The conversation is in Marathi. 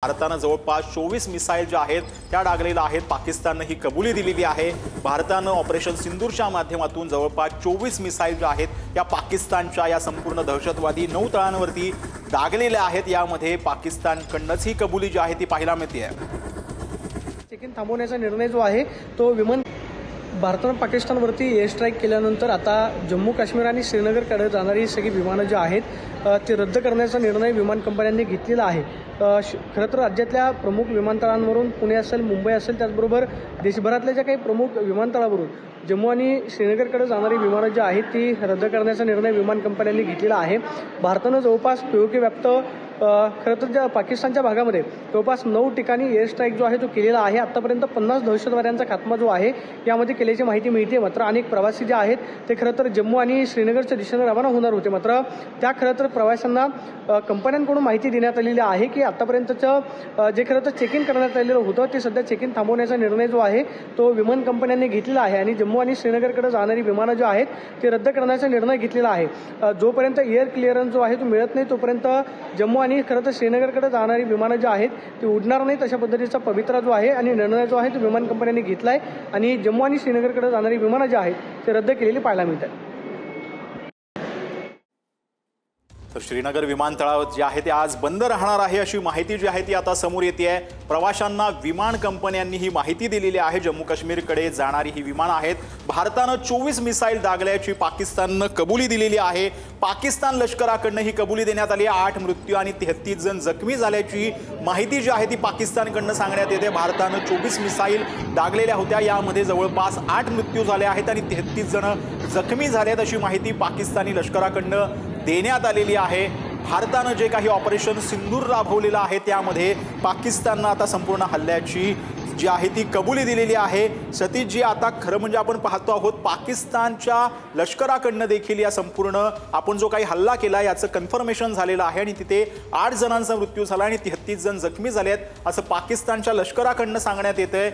भारतानं जवळपास 24 मिसाईल ज्या आहेत त्या डागलेल्या आहेत। पाकिस्तानने ही कबुली दिलेली आहे। भारतानं ऑपरेशन सिंदूरच्या माध्यमातून जवळपास 24 मिसाईल ज्या आहेत या पाकिस्तानच्या या संपूर्ण दहशतवादी 9 तळांवरती डागलेल्या आहेत। यामध्ये पाकिस्तानकडूनच ही कबुली जी आहे ती पाहायला मिळते। चेकिंग थांबवण्याचा निर्णय जो आहे तो विमान भारतानं पाकिस्तानवरती एअर स्ट्राईक केल्यानंतर आता जम्मू काश्मीर आणि श्रीनगरकडे जाणारी सगळी विमानं जी आहेत ते रद्द करण्याचा निर्णय विमान कंपन्यांनी घेतलेला आहे। खरं तर राज्यातल्या प्रमुख विमानतळांवरून पुणे असेल, मुंबई असेल, त्याचबरोबर देशभरातल्या ज्या काही प्रमुख विमानतळावरून जम्मू आणि श्रीनगरकडे जाणारी विमानं जी आहेत ती रद्द करण्याचा निर्णय विमान कंपन्यांनी घेतलेला आहे। भारतानं जवळपास पीओके व्याप्त खरं तर ज्या पाकिस्तानच्या भागामध्ये जवळपास 9 ठिकाणी एअर स्ट्राईक जो आहे तो केलेला आहे। आतापर्यंत 50 दहशतवाद्यांचा खात्मा जो आहे यामध्ये केल्याची माहिती मिळते। मात्र अनेक प्रवासी जे आहेत ते खरं तर जम्मू आणि श्रीनगरच्या दिशेने रवाना होणार होते। मात्र त्या खरं तर प्रवाशांना कंपन्यांकडून माहिती देण्यात आलेली आहे की आतापर्यंतचं जे खरं तर चेक इन करण्यात आलेलं होतं ते सध्या चेक इन थांबवण्याचा निर्णय जो आहे तो विमान कंपन्यांनी घेतलेला आहे आणि जम्मू आणि श्रीनगरकडे जाणारी विमानं जी आहेत ते रद्द करण्याचा निर्णय घेतलेला आहे। जोपर्यंत एअर क्लिअरन्स जो आहे तो मिळत नाही तोपर्यंत जम्मू आणि खरं तर श्रीनगरकडे जाणारी विमानं जी आहेत ती उडणार नाहीत अशा पद्धतीचा पवित्रा जो आहे आणि निर्णय जो आहे तो विमान कंपन्यांनी घेतला आहे आणि जम्मू आणि श्रीनगरकडे जाणारी विमानं जी आहेत ते रद्द केलेली पाहायला मिळतात। तर श्रीनगर विमानतळावर जे आहे ते आज बंद राहणार आहे अशी माहिती जी आहे ती आता समोर येते आहे। प्रवाशांना विमान कंपन्यांनी ही माहिती दिलेली आहे। जम्मू काश्मीरकडे जाणारी ही विमानं आहेत। भारतानं 24 मिसाईल डागल्याची पाकिस्ताननं कबुली दिलेली आहे। पाकिस्तान लष्कराकडनं ही कबुली देण्यात आली आहे। 8 मृत्यू आणि 33 जण जखमी झाल्याची माहिती जी आहे ती पाकिस्तानकडनं सांगण्यात येते। भारतानं 24 मिसाईल डागलेल्या होत्या, यामध्ये जवळपास 8 मृत्यू झाले आहेत आणि 33 जण जखमी झालेत अशी माहिती पाकिस्तानी लष्कराकडनं देण्यात आलेली आहे। भारतानं जे काही ऑपरेशन सिंदूर राबवलेलं आहे त्यामध्ये पाकिस्ताननं आता संपूर्ण हल्ल्याची जी आहे ती कबुली दिलेली आहे। सतीशजी, आता खरं म्हणजे आपण पाहतो आहोत पाकिस्तानच्या लष्कराकडनं देखील या संपूर्ण आपण जो काही हल्ला केला याचं कन्फर्मेशन झालेलं आहे आणि तिथे 8 जणांचा मृत्यू झाला आणि 33 जण जखमी झाले आहेत असं पाकिस्तानच्या लष्कराकडनं सांगण्यात येतंय।